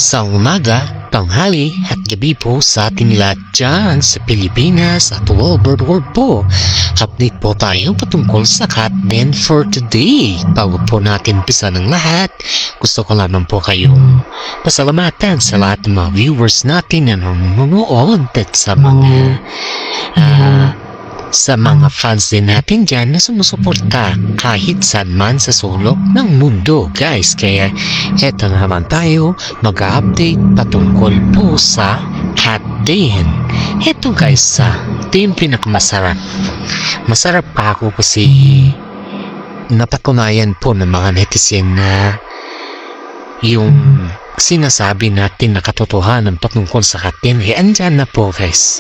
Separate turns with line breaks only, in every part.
Isang umaga, tanghali at gabi po sa ating lahat dyan sa Pilipinas at all over the world po. Update po tayo patungkol sa Katden for today. Bago po natin pisa ng lahat, gusto ko lamang po kayong pasalamatan sa lahat ng mga viewers natin na nanonood at sa mga fans din natin dyan na sumusuporta kahit saan man sa sulok ng mundo, guys. Kaya eto naman tayo mag-update patungkol po sa Katden. Eto guys, ito yung pinakamasarap. Masarap pa ako kasi napatunayan po ng mga netizen na yung sinasabi natin na katotohanan patungkol sa Katden, andyan na po guys.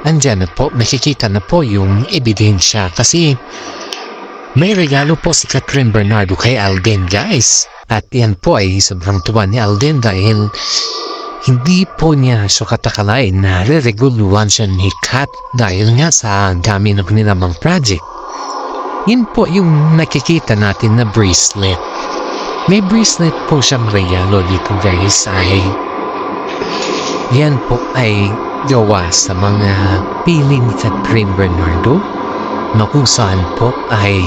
Andyan na po, nakikita na po yung ebidensya kasi may regalo po si Kathryn Bernardo kay Alden, guys. At yan po ay sobrang tuwa ni Alden dahil hindi po niya so katakalain na re-reguluhan siya ni Kat dahil nga sa dami ng nilamang project. Yan po yung nakikita natin na bracelet. May bracelet po siyang regalo dito, guys. Yan po ay gawa sa mga piling ni Kathryn Bernardo na kung saan po ay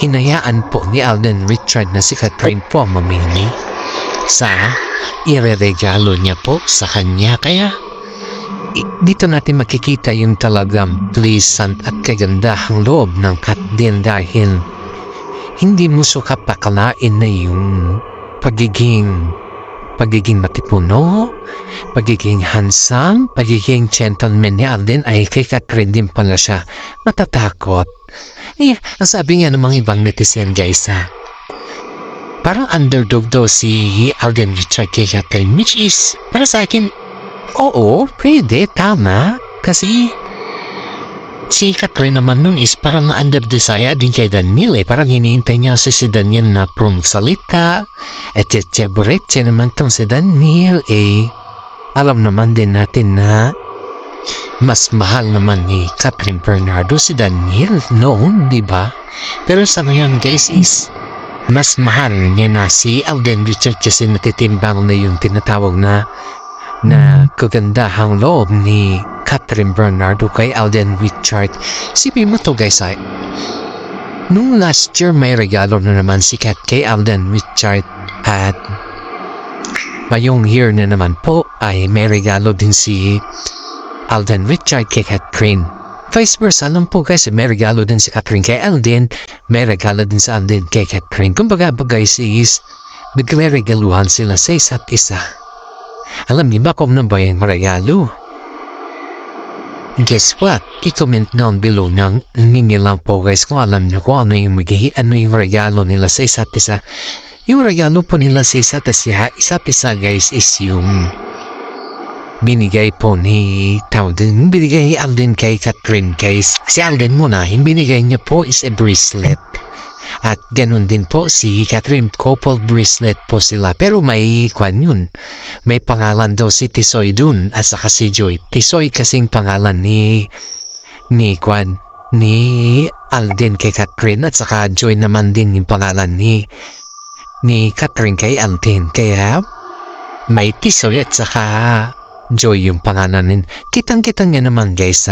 hinayaan po ni Alden Richard na si Kathryn po mamili sa ireregalo niya po sa kanya. Kaya dito natin makikita yung talagang pleasant at kagandahang loob ng Katden dahil hindi mo so kapakalain na yung pagiging matipuno, pagiging handsome, pagiging gentleman ni Alden ay kay Kathryn din pala siya matatakot. Ang sabi nga ng mga ibang netizen, guys, parang underdog daw si Alden Richard kay Kathryn, which is para sa akin, oo, pwede, tama, kasi si Kathryn naman nun is parang under-desire din kay Daniel parang hinihintay niya si Daniel na prong salita at etcheburetche naman tong si Daniel alam naman din natin na mas mahal naman ni Kathryn Bernardo si Daniel noon, diba? Pero sa ngayon, guys, is mas mahal niya na si Alden Richard kasi natitimbang na yung tinatawag na kagandahang loob ni Kathryn Bernardo kay Alden Richard. Sipin mo to, guys, nung last year may regalo na naman si Kat kay Alden Richard at ngayong year na naman po ay may regalo din si Alden Richard kay Kathryn. Vice versa lang po, guys, may regalo din si Kathryn kay Alden, may regalo din si Alden kay Kathryn. Kumbaga ba, guys, is nagre-regaluhan sila sa isa't isa. Alam niyo ba kung ano ba yung regalo? Guess what? I-comment down below nang ninyo lang po, guys, kung alam niyo kung ano yung regalo nila sa isa't isa. Yung regalo po nila sa isa't isa, guys, is yung binigay po ni binigay Alden kay Kathryn, guys. Si Alden muna, yung binigay niya po is a bracelet. At ganun din po si Kathryn, couple bracelet po sila. Pero may yun. May pangalan daw si Tisoy dun at saka si Joy. Tisoy kasing pangalan ni Alden kay Kathryn at saka Joy naman din yung pangalan ni Kathryn kay Alden. Kaya may Tisoy at saka Joy yung pangalan. Kitang-kita nga naman, guys,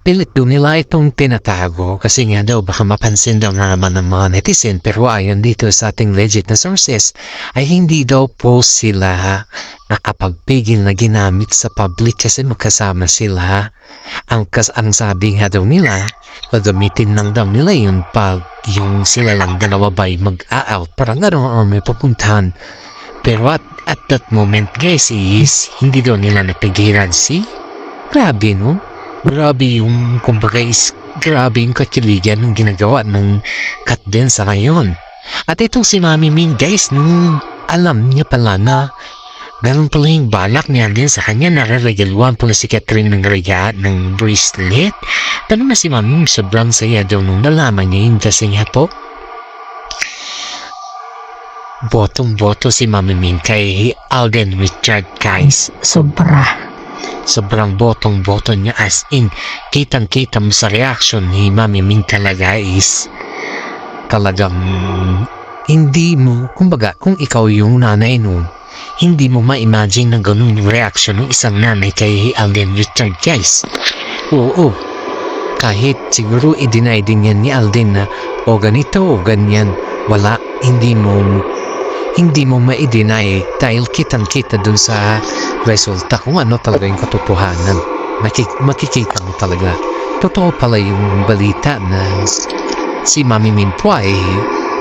pilit doon nila itong tinatago kasi nga daw baka mapansin daw na naman ng mga netizen, pero ayon dito sa ating legit na sources ay hindi daw po sila nakapagpigil na ginamit sa public kasi magkasama sila. Ang sabi nga daw nila, gagamitin lang daw nila yung sila lang dalawa ba'y mag-out parang gano'n or may pupuntahan. Pero at that moment, guys, is hindi daw nila napigilan grabe, no? Grabe yung, kumbaga, is grabe yung kakiligan ng ginagawa ng Katden sa ngayon. At itong si Mami Min, guys, nung alam niya pala na ganun pala yung balak niya din sa kanya, nare-regaluhan pala si Kathryn ng bracelet. Pero na si Mami Min, sobrang saya daw nung nalaman niya yun kasi nga po, botong-boto si Mami Min kay Alden Richard, guys. Sobrang botong-boto niya, as in kitang-kita mo sa reaction ni Mami Min talaga is talagang hindi mo, kumbaga, kung ikaw yung nanay no, hindi mo ma-imagine na ganun yung reaction ng isang nanay kay Alden Richard, guys. Oo, kahit siguro i-deny din yan ni Alden na o ganito o ganyan, wala, hindi mo ma-deny dahil kitang-kita dun sa resulta kung ano talaga yung katotohanan. Makikita mo talaga. Totoo pala yung balita na si Mami Min po ay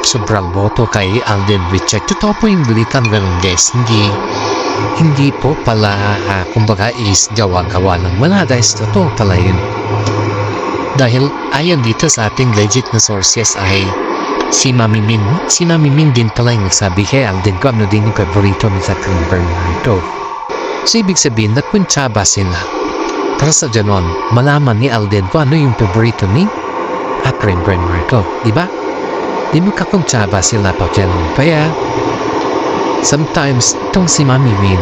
sobrang boto kay Alden Richard. Totoo po yung balita ng ganun, guys. Hindi po pala, kumbaga is gawa-gawa lang. Wala, guys. Totoo pala yun. Dahil ayon dito sa ating legit na sources ay si Mami Min din pala yung nagsabi kay Alden kung ano din yung paborito ni Catherine Bernardo. So ibig sabihin, nagpuntsaba sila. Para sa ganon, malaman ni Alden kung ano yung paborito ni Catherine Bernardo. Diba? Di magkakuntsaba sila pa ganon. Kaya, sometimes, itong si Mami Min,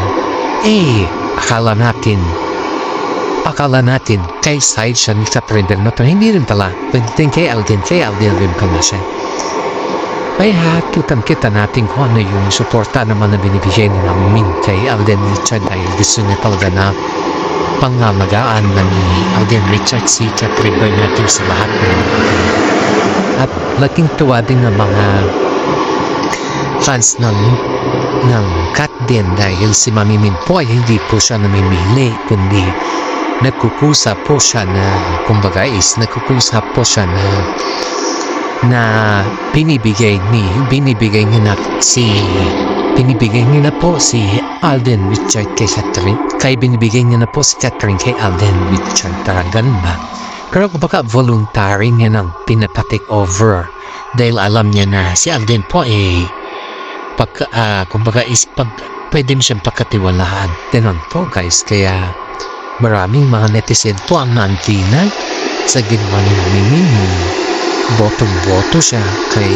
akala natin kay side siya ni Catherine Bernardo. Hindi rin pala. Pwede kay Alden rin pala siya. Kaya kita natin kung ano yung suporta naman na binibigay ni Mami Min kay Alden Richard dahil gusto niya talaga na pangalagaan na ni Alden Richard si Catherine Bernardo sa lahat ng at laking tuwa din ng mga fans ng Kat din dahil si Mami Min po ay hindi po siya namimili kundi nagkukusa po siya na kumbaga is nagkukusa po siya na binibigay niya na po si Alden Richard kay Catherine. Kaya binibigay niya na po si Catherine kay Alden Richard. Talagang ba? Pero kumbaga voluntary niya nang pinapa-take over. Dahil alam niya na si Alden po kumbaga is pwede mo siyang pagkatiwalaan. Ganon po, guys. Kaya maraming mga netizen po ang naantina sa ginawa ni Mami Min. Botong-boto siya kay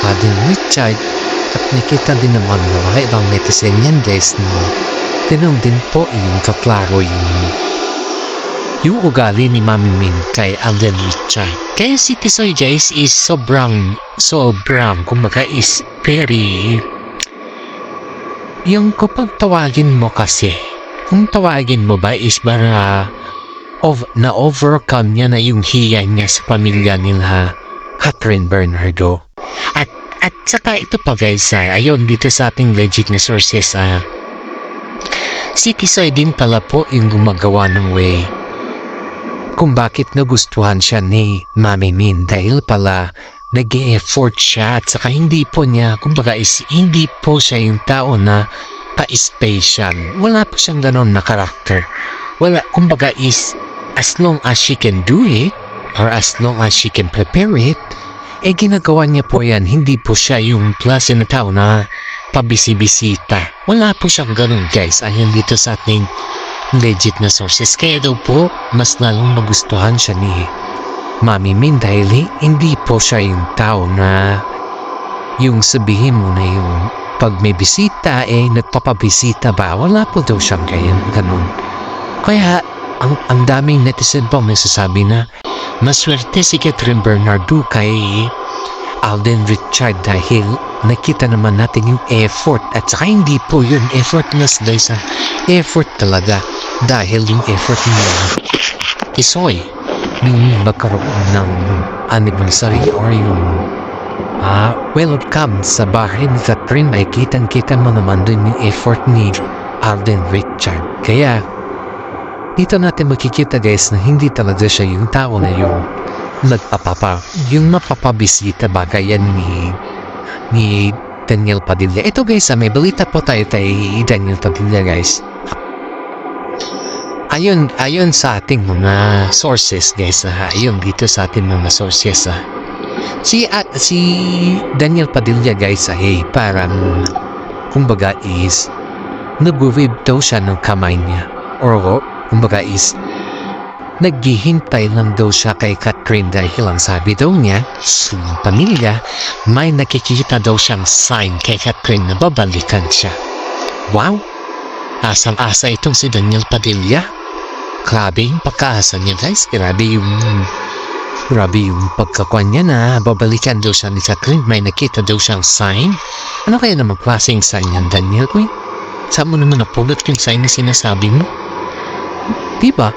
Alden Richard. At nakita din naman ng mga ibang netizen yan, guys, na ganun din po yung kaklaro yung ugali ni Mami Min kay Alden Richard. Kaya si Tisoy, guys, is sobrang kumbaga is very yung kapag tawagin mo kasi kung tawagin mo ba is para na-overcome niya na yung hiya niya sa pamilya nila Catherine Bernardo. At saka ito pa, guys, ayon dito sa ating legit na sources, si Tisoy din pala po yung gumagawa ng way kung bakit nagustuhan siya ni Mami Min dahil pala nag-e-effort siya at saka hindi po siya yung tao na pa-special. Wala po siyang ganon na karakter. Wala, kumbaga is as long as she can do it or as long as she can prepare it, ginagawa niya po yan. Hindi po siya yung klase na tao na pabisi-bisita. Wala po siyang ganun, guys. Ayon dito sa ating legit na sources. Kaya daw po, mas lalong magustuhan siya ni Mami Min dahil hindi po siya yung tao na yung sabihin mo na yung pag may bisita, nagpapabisita ba? Wala po daw siyang ganun. Kaya, ang daming netizen po nagsasabi na maswerte si Catherine Bernardo kay Alden Richard dahil nakita naman natin yung effort at saka hindi po yun effort na sa effort talaga dahil yung effort niya Tisoy yung magkaroon ng anniversary or yung welcome sa bahay ni Catherine ay kitang-kita mo naman dun yung effort ni Alden Richard. Kaya dito natin makikita, guys, na hindi talaga siya yung tao na yung yung mapapabisita bagay yan ni Daniel Padilla. Ito, guys, may balita po tayo kay Daniel Padilla, guys. Ayon sa ating mga sources, guys, ayon dito sa ating mga sources, si Daniel Padilla, guys, ay parang kumbaga is nag-wave daw siya ng kamay niya or kumbaga is naghihintay lang daw siya kay Catherine dahil ang sabi daw niya sa pamilya may nakikita daw siyang sign kay Catherine na babalikan siya. Wow! Asang-asa itong si Daniel Padilla. Grabe yung pagkaasa niya, guys. Grabe yung Grabe yung pagkakuan niya na babalikan daw siya ni Catherine. May nakita daw siyang sign. Ano kaya naman klaseng sign yan, Daniel? Uy, saan mo naman napulot yung sign na sinasabi mo? Diba?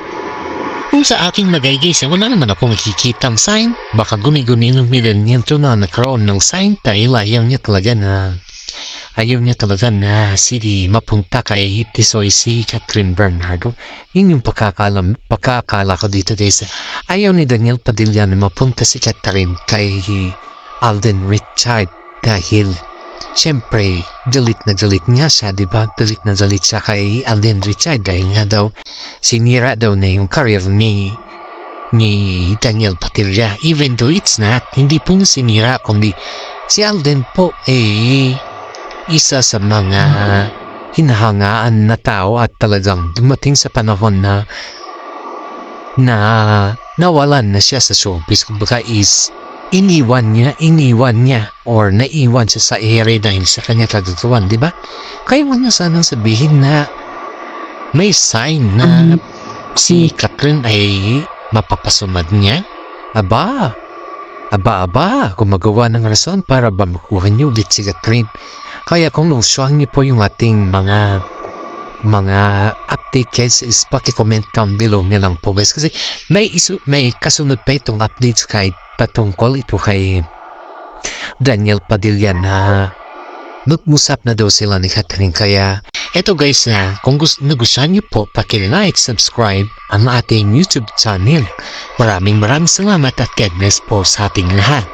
Kung sa aking nagaygay wala naman ako makikitang sign. Baka guni-guni ng millennial to na nagkaroon ng sign dahil ayaw niya talaga na mapunta kay Tisoy si Catherine Bernardo. Yun yung pagkakala ko dito guys. Ayaw ni Daniel Padilla na mapunta si Catherine kay Alden Richard dahil siyempre galit nga siya, diba? Galit siya kay Alden Richard dahil nga daw sinira daw na yung career ni Daniel Padilla. Even though it's not, hindi po niya sinira kundi si Alden po isa sa mga hinahangaan na tao at talagang dumating sa panahon na nawalan na siya sa showbiz. Kumbaga is iniwan niya or naiwan siya sa ere dahil sa kanya kagagawan, di ba? Kaya mo niya sanang sabihin na may sign na si Catherine ay mapapasumad niya. Aba, gumagawa ng rason para ba makuha niyo ulit si Catherine. Kaya kung nagustuhan niyo po yung ating mga update guys is paki-comment down below na lang po guys. Kasi may kasunod pa itong updates kahit patungkol ito kay Daniel Padilla na nag-usap na daw sila ni Catherine. Kaya eto guys na kung nagustuhan niyo po paki-like, subscribe ang ating YouTube channel. Maraming salamat at God bless po sa ating lahat.